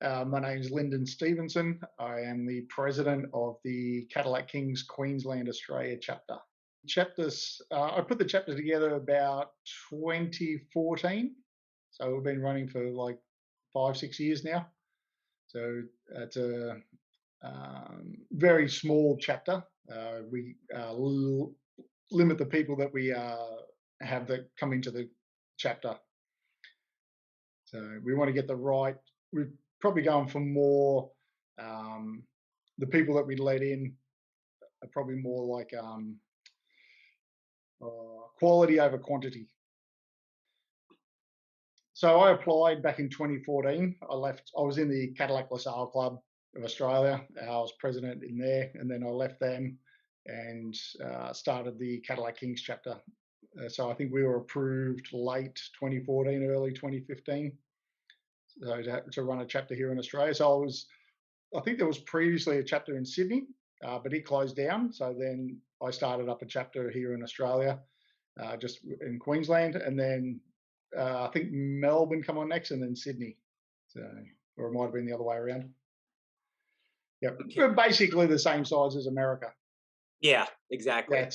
My name is Lyndon Stevenson. I am the president of the Cadillac Kings Queensland, Australia chapter. I put the chapter together about 2014. So we've been running for like 5, 6 years now. So it's a very small chapter. We limit the people that we have that come into the chapter. So we want to get the right. We're probably going for more. The people that we let in are probably more like quality over quantity. So I applied back in 2014. I was in the Cadillac LaSalle Club of Australia. I was president in there, and then I left them and started the Cadillac Kings chapter. So I think we were approved late 2014, early 2015. So to run a chapter here in Australia. So I think there was previously a chapter in Sydney, but it closed down. So then I started up a chapter here in Australia, just in Queensland, and then I think Melbourne come on next, and then Sydney. So, or it might have been the other way around. Yeah, we're basically the same size as America. Yeah, exactly.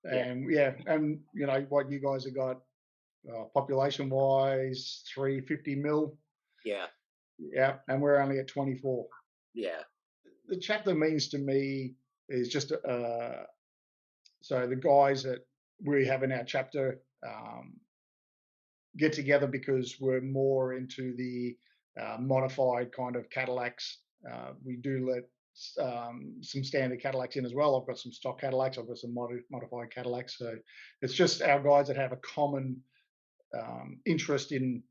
And you know what you guys have got, population wise, 350 mil. Yeah, and we're only at 24. Yeah. The chapter means to me is just so the guys that we have in our chapter get together because we're more into the modified kind of Cadillacs. We do let some standard Cadillacs in as well. I've got some stock Cadillacs. I've got some modified Cadillacs. So it's just our guys that have a common interest in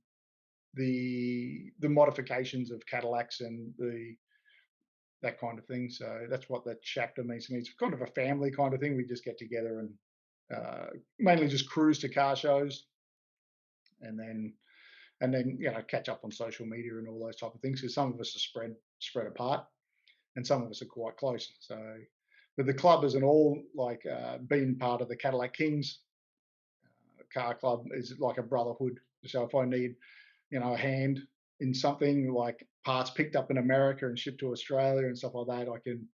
the modifications of Cadillacs and that kind of thing. So that's what that chapter means to me. It's kind of a family kind of thing. We just get together and mainly just cruise to car shows, and then you know, catch up on social media and all those type of things. Because some of us are spread apart, and some of us are quite close. So, but the club as an all, like being part of the Cadillac Kings car club is like a brotherhood. So if I need, you know, a hand in something like parts picked up in America and shipped to Australia and stuff like that,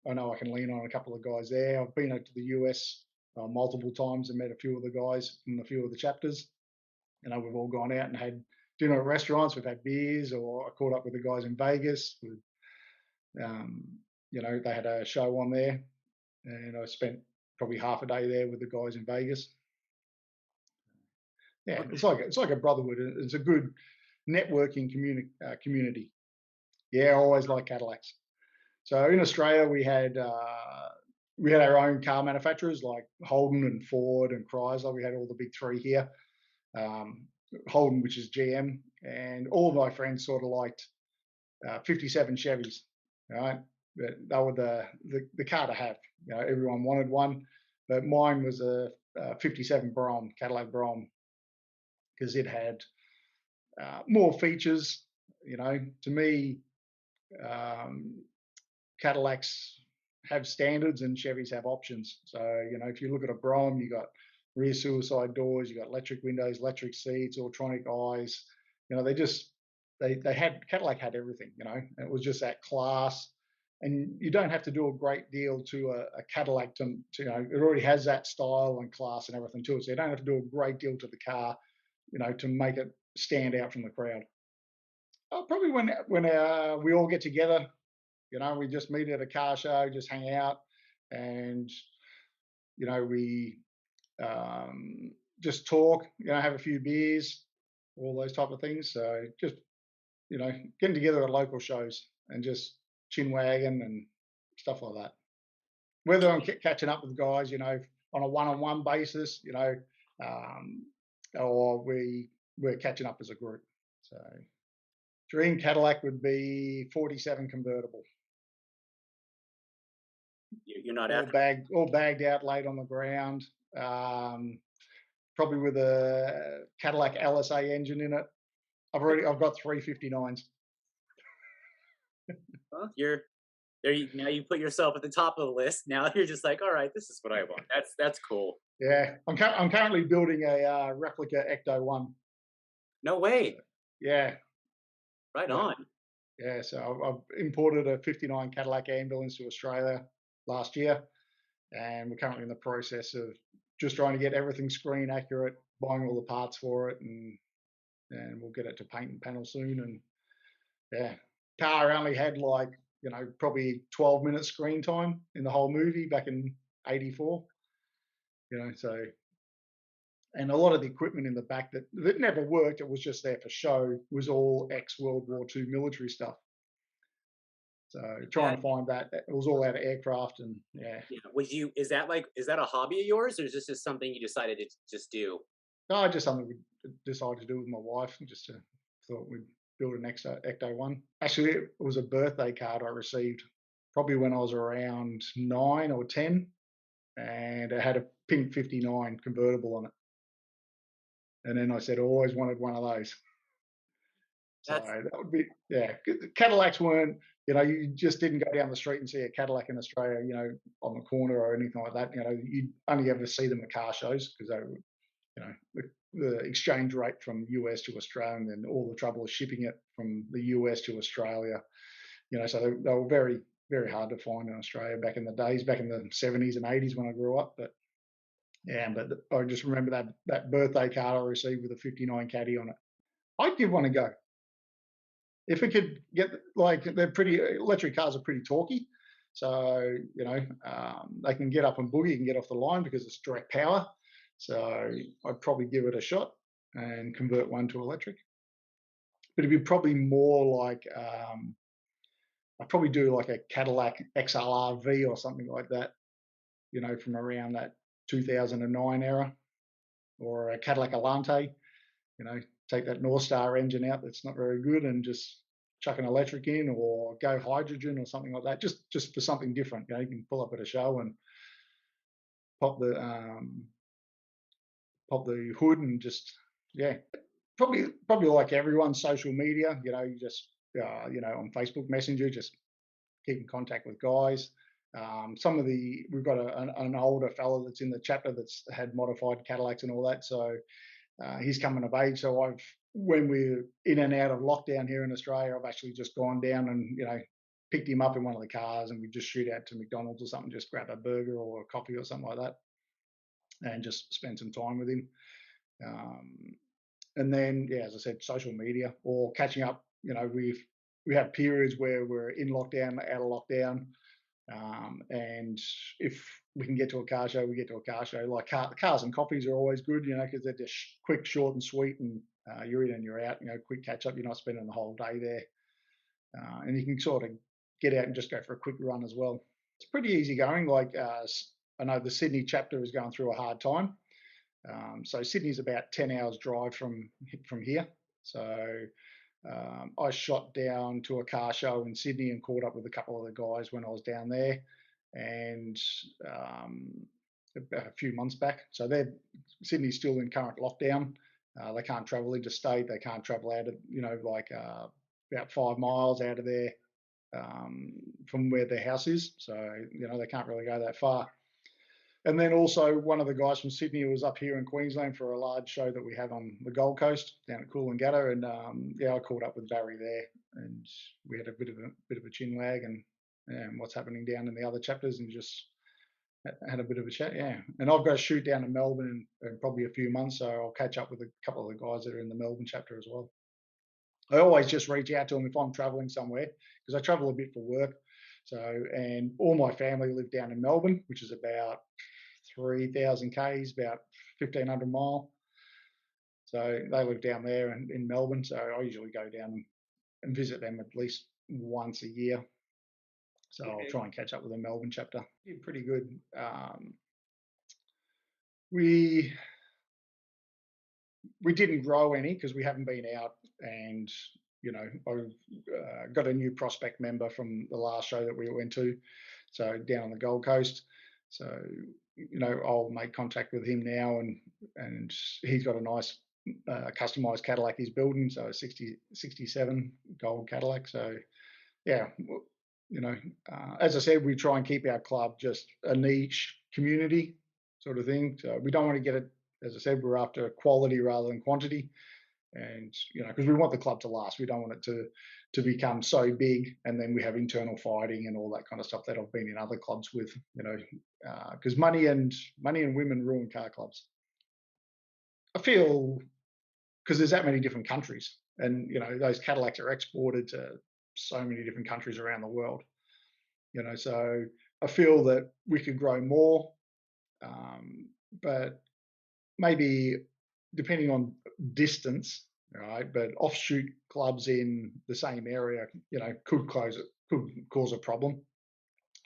I know I can lean on a couple of guys there. I've been out to the US multiple times and met a few of the guys in a few of the chapters. You know, we've all gone out and had dinner at restaurants. We've had beers, or I caught up with the guys in Vegas. You know, they had a show on there, and I spent probably half a day there with the guys in Vegas. Yeah, it's like a brotherhood. It's a good networking community. Yeah, I always like Cadillacs. So in Australia, we had our own car manufacturers like Holden and Ford and Chrysler. We had all the big three here. Holden, which is GM, and all of my friends sort of liked 57 Chevys. Right, they were the car to have. You know, everyone wanted one, but mine was a 57 Brougham, Cadillac Brougham, because it had more features. You know, to me, Cadillacs have standards and Chevys have options. So, you know, if you look at a Brougham, you got rear suicide doors, you got electric windows, electric seats, electronic eyes. You know, Cadillac had everything. You know, it was just that class. And you don't have to do a great deal to a Cadillac to you know, it already has that style and class and everything to it. So you don't have to do a great deal to the car, you know, to make it stand out from the crowd. Probably when we all get together, you know, we just meet at a car show, just hang out, and you know, we just talk, you know, have a few beers, all those type of things. So just, you know, getting together at local shows and just chin wagging and stuff like that. Whether I'm catching up with guys, you know, on a one-on-one basis, you know, or we're catching up as a group. So dream Cadillac would be 47 convertible. You're not all bagged out, laid on the ground. Probably with a Cadillac LSA engine in it. I've got 359s. Well, you're there. Now you put yourself at the top of the list. Now you're just like, all right, this is what I want. That's cool. Yeah, I'm currently building a replica Ecto 1. No way. Yeah. Right on. Yeah, so I've imported a '59 Cadillac ambulance to Australia last year, and we're currently in the process of just trying to get everything screen accurate, buying all the parts for it, and we'll get it to paint and panel soon. And yeah, car only had like probably 12 minutes screen time in the whole movie back in '84. So and a lot of the equipment in the back that never worked, it was just there for show, was all ex World War II military stuff. So trying That to find that, it was all out of aircraft, and yeah. yeah. Was you? Is that a hobby of yours, or is this just something you decided to just do? No, just something we decided to do with my wife, and just thought we'd build an Ecto one. Actually, it was a birthday card I received probably when I was around 9 or 10, and it had a pink '59 convertible on it. And then I said I always wanted one of those. So That's that would be, yeah. Cadillacs weren't, you just didn't go down the street and see a Cadillac in Australia, on the corner or anything like that. You'd only ever see them at car shows because they were, the exchange rate from US to Australian and all the trouble of shipping it from the US to Australia. So they were very, very hard to find in Australia back in the days, back in the '70s and '80s when I grew up. But yeah, but I just remember that birthday card I received with a '59 Caddy on it. I'd give one a go if we could get, like, they're pretty, electric cars are pretty talky. So they can get up and boogie and get off the line because it's direct power. So I'd probably give it a shot and convert one to electric. But it'd be probably more like, I'd probably do like a Cadillac XLR-V or something like that, from around that 2009 era, or a Cadillac Alante. you know, take that North Star engine out that's not very good and just chuck an electric in, or go hydrogen or something like that, just for something different. You can pull up at a show and pop the hood and just, yeah, probably like everyone, social media. You just on Facebook Messenger, just keep in contact with guys. We've got an older fella that's in the chapter that's had modified Cadillacs and all that, so he's coming of age. So when we're in and out of lockdown here in Australia, I've actually just gone down and picked him up in one of the cars, and we just shoot out to McDonald's or something, just grab a burger or a coffee or something like that, and just spend some time with him. Um, and then, yeah, as I said, social media or catching up. We have periods where we're in lockdown, out of lockdown, and if we can get to a car show, we get to a car show. Like cars and coffees are always good, because they're just quick, short, and sweet, and you're in and you're out. Quick catch up. You're not spending the whole day there, and you can sort of get out and just go for a quick run as well. It's pretty easy going. Like I know the Sydney chapter is going through a hard time. So Sydney's about 10 hours drive from here. So I shot down to a car show in Sydney and caught up with a couple of the guys when I was down there, and a few months back. So Sydney's still in current lockdown. They can't travel interstate. They can't travel out of, about 5 miles out of there from where their house is. So, they can't really go that far. And then also one of the guys from Sydney was up here in Queensland for a large show that we have on the Gold Coast down at Coolangatta, and I caught up with Barry there, and we had a bit of a chin wag and what's happening down in the other chapters, and just had a bit of a chat. Yeah, and I've got to shoot down to Melbourne in probably a few months, so I'll catch up with a couple of the guys that are in the Melbourne chapter as well. I always just reach out to them if I'm traveling somewhere, because I travel a bit for work. So, and all my family live down in Melbourne, which is about 3,000 k's, about 1,500 mile. So they live down there in Melbourne. So I usually go down and visit them at least once a year. So I'll try and catch up with the Melbourne chapter. Did pretty good. We didn't grow any because we haven't been out, and I've got a new prospect member from the last show that we went to, so down on the Gold Coast. So I'll make contact with him now, and he's got a nice customized Cadillac he's building, so a 67 gold Cadillac. So yeah, as I said, we try and keep our club just a niche community sort of thing. So we don't want to get it. As I said, we're after quality rather than quantity. And because we want the club to last, we don't want it to become so big, and then we have internal fighting and all that kind of stuff that I've been in other clubs with. Because money and women ruin car clubs. I feel because there's that many different countries, and those Cadillacs are exported to so many different countries around the world. So I feel that we could grow more, but maybe depending on distance, right? But offshoot clubs in the same area, could cause a problem,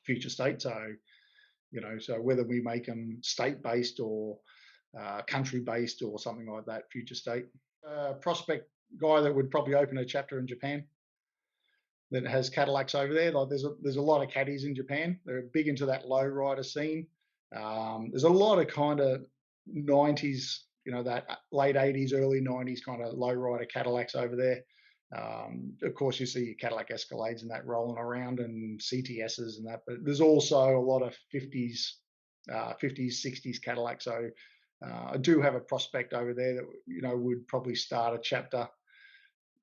future state. So whether we make them state based or country based or something like that, future state. Prospect guy that would probably open a chapter in Japan that has Cadillacs over there. Like there's a lot of caddies in Japan. They're big into that low rider scene. There's a lot of kind of 90s, that late 80s, early 90s kind of low rider Cadillacs over there. Of course, you see Cadillac Escalades and that rolling around, and CTSs and that. But there's also a lot of 50s, 60s Cadillacs. So I do have a prospect over there that would probably start a chapter,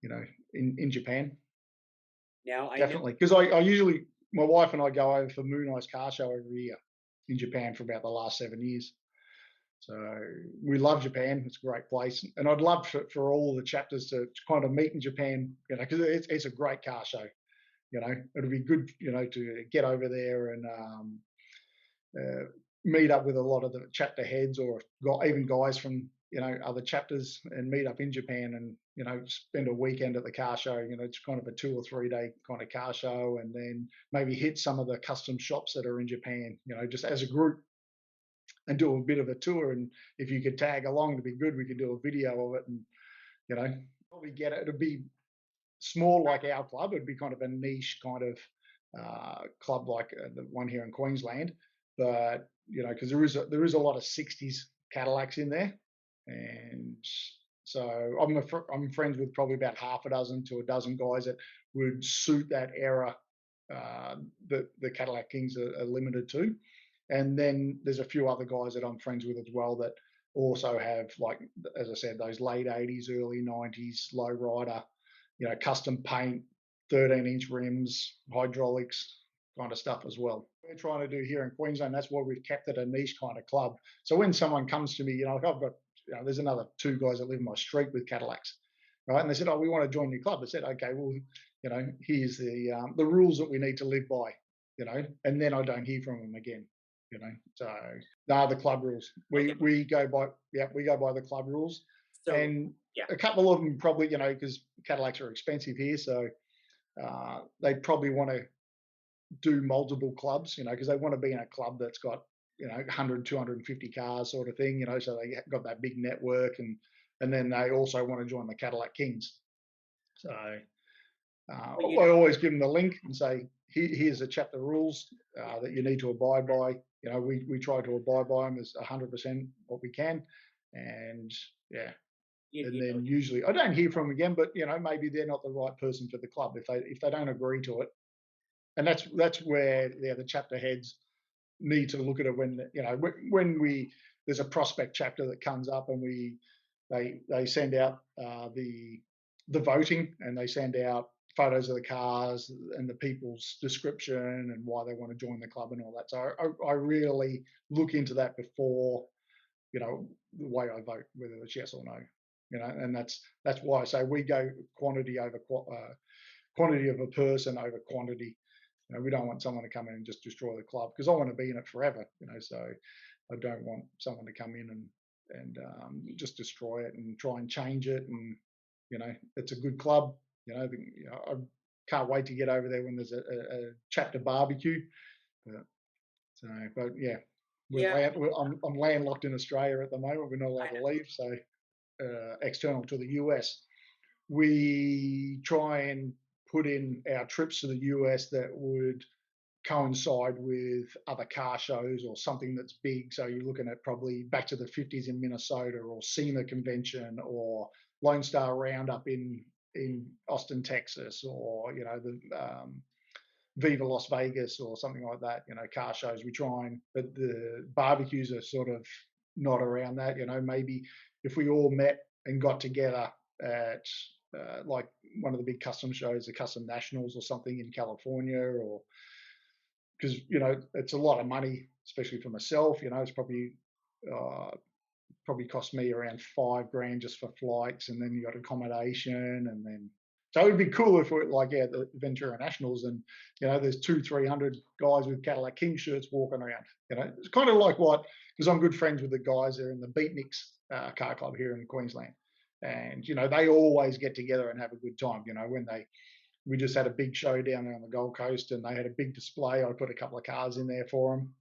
in Japan. Now, Definitely, because I usually, my wife and I go over for Moon Eyes Car Show every year in Japan for about the last 7 years. So we love Japan. It's a great place, and I'd love for all the chapters to kind of meet in Japan, because it's a great car show. It'll be good, to get over there and meet up with a lot of the chapter heads, or even guys from other chapters, and meet up in Japan, and spend a weekend at the car show. It's kind of a 2 or 3 day kind of car show, and then maybe hit some of the custom shops that are in Japan, just as a group, and do a bit of a tour. And if you could tag along, it'd be good. We could do a video of it, and probably get it. It'd be small like our club. It'd be kind of a niche kind of club like the one here in Queensland, but because there is a lot of 60s Cadillacs in there, and so I'm friends with probably about half a dozen to a dozen guys that would suit that era that the Cadillac Kings are limited to. And then there's a few other guys that I'm friends with as well that also have, like, as I said, those late 80s, early 90s low rider, custom paint, 13-inch rims, hydraulics kind of stuff as well. We're trying to do here in Queensland. That's why we've kept it a niche kind of club. So when someone comes to me, like I've got, there's another 2 guys that live in my street with Cadillacs, right? And they said, "Oh, we want to join your club." I said, "Okay, well, here's the rules that we need to live by," and then I don't hear from them again. So they're the club rules. We go by the club rules, So, and yeah. a couple of them probably, because Cadillacs are expensive here, so they probably want to do multiple clubs, because they want to be in a club that's got 100, 250 cars sort of thing, so they got that big network, and then they also want to join the Cadillac Kings. So I always give them the link and say, here's the chapter rules that you need to abide by. We try to abide by them as 100% what we can, and yeah. And then usually I don't hear from them again, but maybe they're not the right person for the club if they don't agree to it. And that's where the chapter heads need to look at it when there's a prospect chapter that comes up, and they send out the voting, and they send out photos of the cars and the people's description and why they want to join the club and all that. So I really look into that before, the way I vote, whether it's yes or no. And that's why I say we go quantity of a person over quantity. We don't want someone to come in and just destroy the club, because I want to be in it forever. So I don't want someone to come in and just destroy it and try and change it. And it's a good club. I can't wait to get over there when there's a chapter barbecue. But yeah, I'm landlocked in Australia at the moment. We're not allowed to leave, so external to the US. We try and put in our trips to the US that would coincide with other car shows or something that's big. So you're looking at probably back to the 50s in Minnesota, or SEMA convention, or Lone Star Roundup in Austin, Texas, or the Viva Las Vegas or something like that. Car shows we try but the barbecues are sort of not around that. Maybe if we all met and got together at like one of the big custom shows, the Custom Nationals or something in California, or because it's a lot of money, especially for myself. It's uh, probably cost me around 5 grand just for flights, and then you got accommodation, and then so it would be cool if we're like the Ventura Nationals, and there's 200-300 guys with Cadillac King shirts walking around. It's kind of like what, because I'm good friends with the guys there in the Beatniks car club here in Queensland, and they always get together and have a good time. When we just had a big show down there on the Gold Coast, and they had a big display. I put a couple of cars in there for them,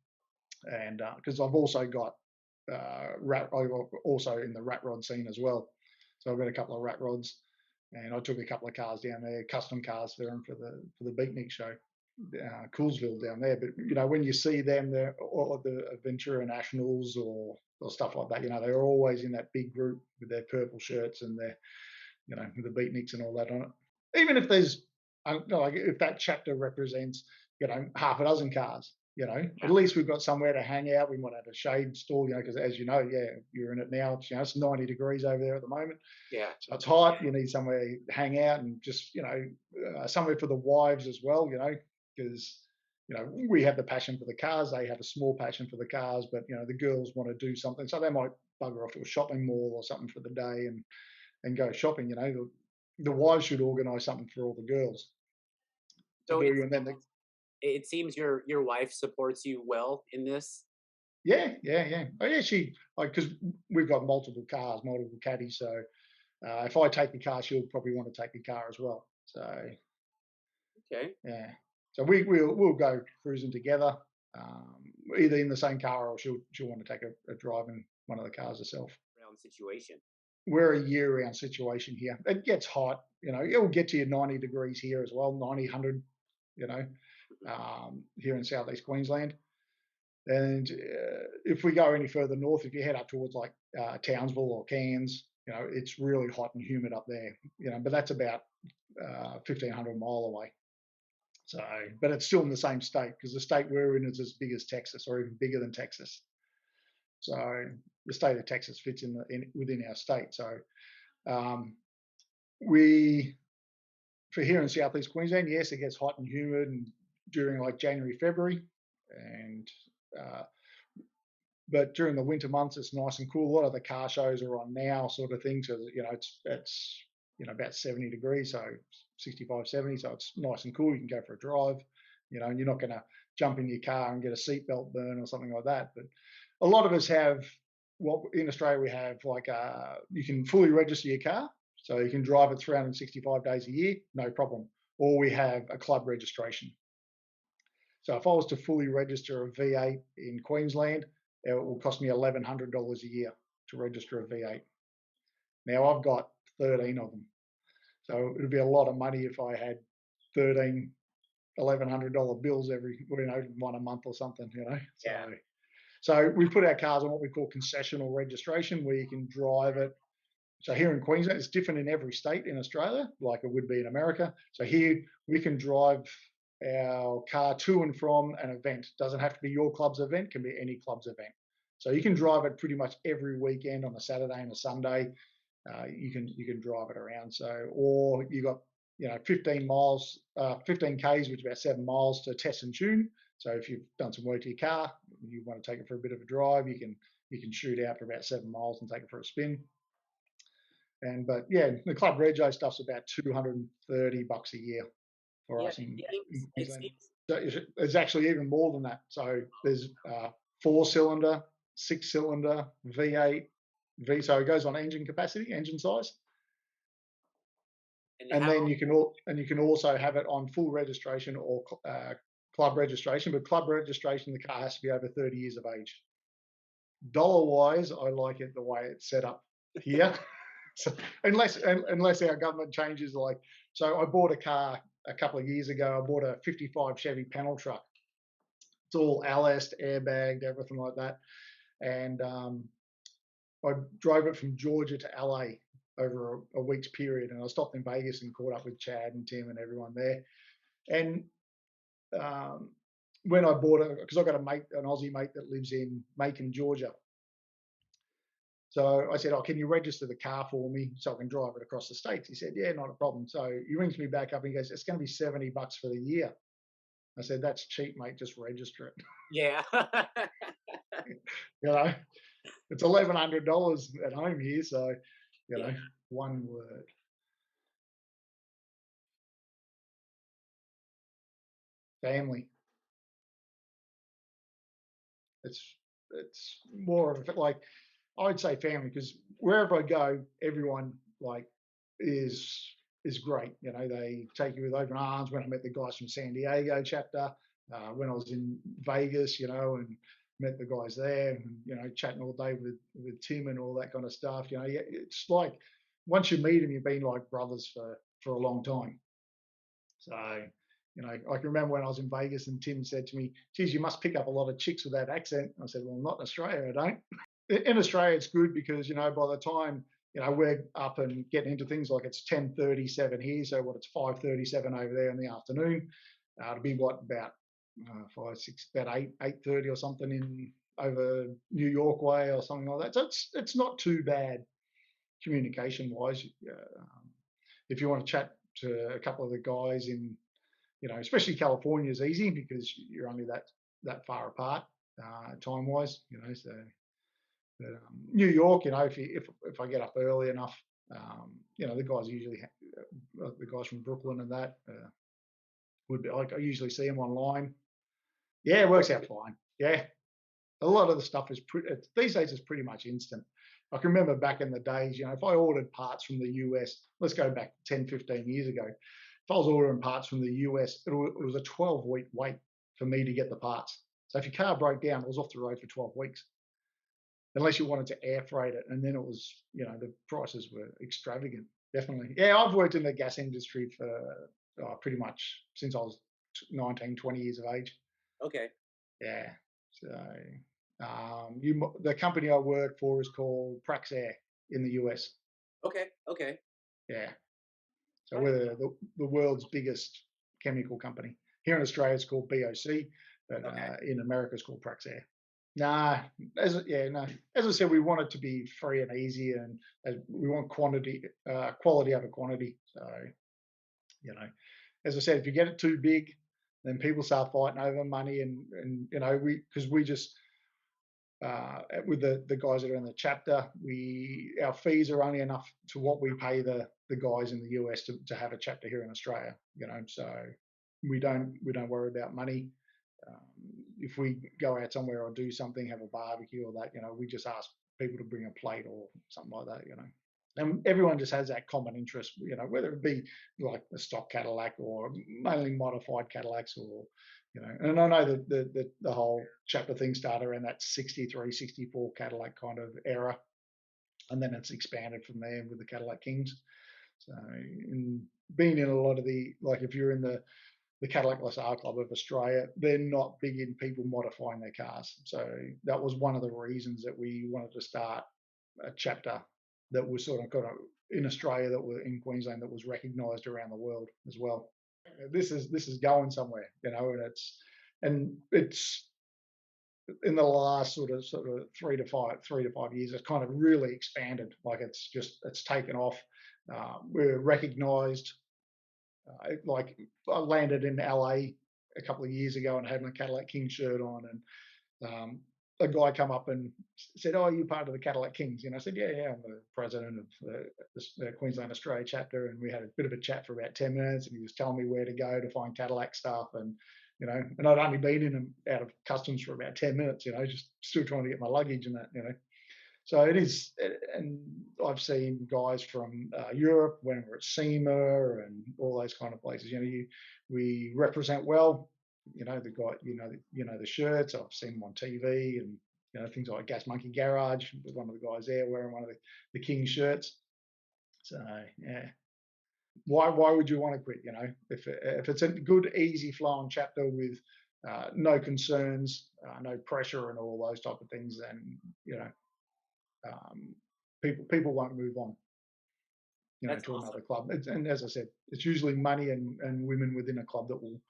and because I've also got also in the rat rod scene as well. So I've got a couple of rat rods, and I took a couple of cars down there, custom cars for them for the Beatnik show, Coolsville down there. But when you see them there, or the Ventura Nationals or stuff like that, they're always in that big group with their purple shirts and their with the beatniks and all that on it. Even if there's like if that chapter represents half a dozen cars, at Yeah. least we've got somewhere to hang out. We might have a shade stall, because as you're in it now. It's 90 degrees over there at the moment, Yeah. so it's hot. You need somewhere to hang out, and just somewhere for the wives as well, because we have the passion for the cars. They have a small passion for the cars, but the girls want to do something, so they might bugger off to a shopping mall or something for the day, and go shopping. The wives should organise something for all the girls to So do, and then it seems your wife supports you well in this. yeah. Oh yeah, she like, because we've got multiple cars, multiple caddies. So if I take the car, she'll probably want to take the car as well. So Okay. yeah, so we'll go cruising together, um, either in the same car, or she'll want to take a drive in one of the cars herself. Round situation. We're a year-round situation here. It gets hot, it'll get to your 90 degrees here as well, 90, 100, you know, Mhm. here in southeast Queensland. And if we go any further north, if you head up towards like Townsville or Cairns, it's really hot and humid up there. But that's about 1,500 mile away. So, but it's still in the same state, because the state we're in is as big as Texas, or even bigger than Texas. So the state of Texas fits within our state. So um, we for here in southeast Queensland, yes, it gets hot and humid, and during like January, February, and uh, but during the winter months, it's nice and cool. A lot of the car shows are on now, sort of thing. So it's about 70 degrees, so 65, 70. So it's nice and cool. You can go for a drive, and you're not going to jump in your car and get a seatbelt burn or something like that. But a lot of us have what in Australia we have, like you can fully register your car, so you can drive it 365 days a year, no problem. Or we have a club registration. So if I was to fully register a V8 in Queensland, it will cost me $1,100 a year to register a V8. Now I've got 13 of them, so it'd be a lot of money if I had 13 $1,100 bills every one a month or something. Yeah. So we put our cars on what we call concessional registration, where you can drive it. So here in Queensland, it's different in every state in Australia, like it would be in America. So here we can drive our car to and from an event. Doesn't have to be your club's event, can be any club's event. So you can drive it pretty much every weekend on a Saturday and a Sunday. You can drive it around. So, or you got 15 miles, 15 k's, which is about 7 miles to test and tune. So if you've done some work to your car, you want to take it for a bit of a drive, you can shoot out for about 7 miles and take it for a spin. But yeah, the club rego stuff's about $230 a year for Yeah. us in It Queensland. seems. So it's actually even more than that. So there's 4-cylinder, 6-cylinder, V8, so it goes on engine capacity, engine size, And and how? then you can also have it on full registration or club registration. But club registration, the car has to be over 30 years of age. Dollar wise, I like it the way it's set up here. So unless our government changes, so I bought a car a couple of years ago. I bought a '55 Chevy panel truck. It's all Allast, airbagged, everything like that, and I drove it from Georgia to LA over a week's period, and I stopped in Vegas and caught up with Chad and Tim and everyone there. And um, when I bought it, because I've got an Aussie mate that lives in Macon, Georgia, So I said, "Oh, can you register the car for me so I can drive it across the states?" He said, "Yeah, not a problem." So he rings me back up and he goes, "It's going to be $70 for the year." I said, "That's cheap, mate. Just register it." Yeah. you know, it's $1,100 at home here, so you Yeah. know, one word, family. It's it's more of like I'd say family because wherever I go, everyone like is is great. You know, they take you with open arms. When I met the guys from San Diego chapter, when I was in Vegas, you know, and met the guys there, and you know, chatting all day with Tim and all that kind of stuff. You know, it's like once you meet them, you've been like brothers for a long time. So, you know, I can remember when I was in Vegas and Tim said to me, "Geez, you must pick up a lot of chicks with that accent." I said, "Well, not in Australia, I don't." In Australia, it's good because you know by the time you know we're up and getting into things like it's 10:37 here, so what it's 5:37 over there in the afternoon. It'll be what about five, six, about 8:30 or something in over New York way or something like that. So it's not too bad communication wise. If you want to chat to a couple of the guys in you know, especially California is easy because you're only that far apart time wise. You know, so but, New York, you know, if I get up early enough, you know, the guys usually the guys from Brooklyn and that would be like I usually see them online. Yeah, it works out fine. Yeah, a lot of the stuff is these days is pretty much instant. I can remember back in the days, you know, if I ordered parts from the US, let's go back 10, 15 years ago, if I was ordering parts from the US, it was a 12-week wait for me to get the parts. So if your car broke down, it was off the road for 12 weeks, unless you wanted to air freight it. And then it was, you know, the prices were extravagant, definitely. Yeah, I've worked in the gas industry for pretty much since I was 19, 20 years of age. Okay. Yeah. So the company I work for is called Praxair in the US. Okay. Okay. Yeah. So All right. we're the world's biggest chemical company. Here in Australia, it's called BOC, but Okay. in America, it's called Praxair. Nah, no. As I said, we want it to be free and easy, and we want quality over quantity. So you know, as I said, if you get it too big, then people start fighting over money, and you know, we just with the guys that are in the chapter, our fees are only enough to what we pay the guys in the US to have a chapter here in Australia. You know, so we don't worry about money. If we go out somewhere or do something, have a barbecue or that, you know, we just ask people to bring a plate or something like that. You know, and everyone just has that common interest. You know, whether it be like a stock Cadillac or mainly modified Cadillacs or you know, and I know that the whole chapter thing started around that 63, 64 Cadillac kind of era, and then it's expanded from there with the Cadillac Kings. So, being in a lot of like if you're in the Cadillac LaSalle Club of Australia, they're not big in people modifying their cars. So that was one of the reasons that we wanted to start a chapter that was sort of in Australia that were in Queensland that was recognised around the world as well. This is going somewhere, you know, and it's in the last sort of 3 to 5 years, it's kind of really expanded. Like it's taken off. We're recognised. Like I landed in LA a couple of years ago and had my Cadillac King shirt on, and a guy come up and said, "Oh, you're part of the Cadillac Kings?" And I said, "Yeah, yeah, I'm the president of the Queensland Australia chapter." And we had a bit of a chat for about 10 minutes, and he was telling me where to go to find Cadillac stuff, and you know, and I'd only been in and out of customs for about 10 minutes, you know, just still trying to get my luggage and that, you know. So it is, and I've seen guys from Europe when we're at SEMA and all those kind of places. You know, we represent well. You know, the guy, the shirts. I've seen them on TV, and you know things like Gas Monkey Garage. There's one of the guys there wearing one of the King shirts. So yeah, why would you want to quit? You know, if it's a good, easy flowing chapter with no concerns, no pressure, and all those type of things, then you know um, people won't move on, you know, That's to awesome. another club. And as I said, it's usually money and women within a club that will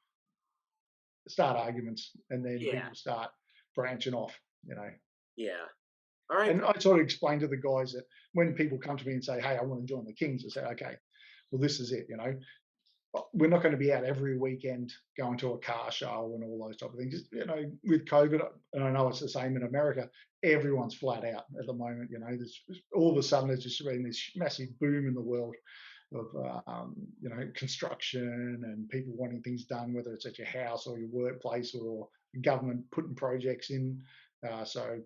start arguments, and then Yeah. people start branching off. You know, Yeah. All right. And I sort of explained to the guys that when people come to me and say, "Hey, I want to join the Kings," I say, "Okay, well, this is it. We're not going to be out every weekend going to a car show and all those type of things. With COVID, and I know it's the same in America, everyone's flat out at the moment. There's all of a sudden there's just been this massive boom in the world of construction and people wanting things done, whether it's at your house or your workplace or government putting projects in. So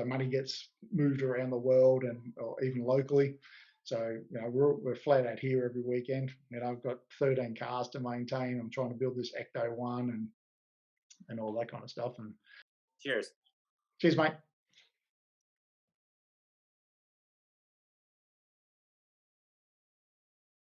money gets moved around the world and or even locally. So we're flat out here every weekend. I've got 13 cars to maintain. I'm trying to build this Ecto one and all that kind of stuff. And Cheers. cheers, mate.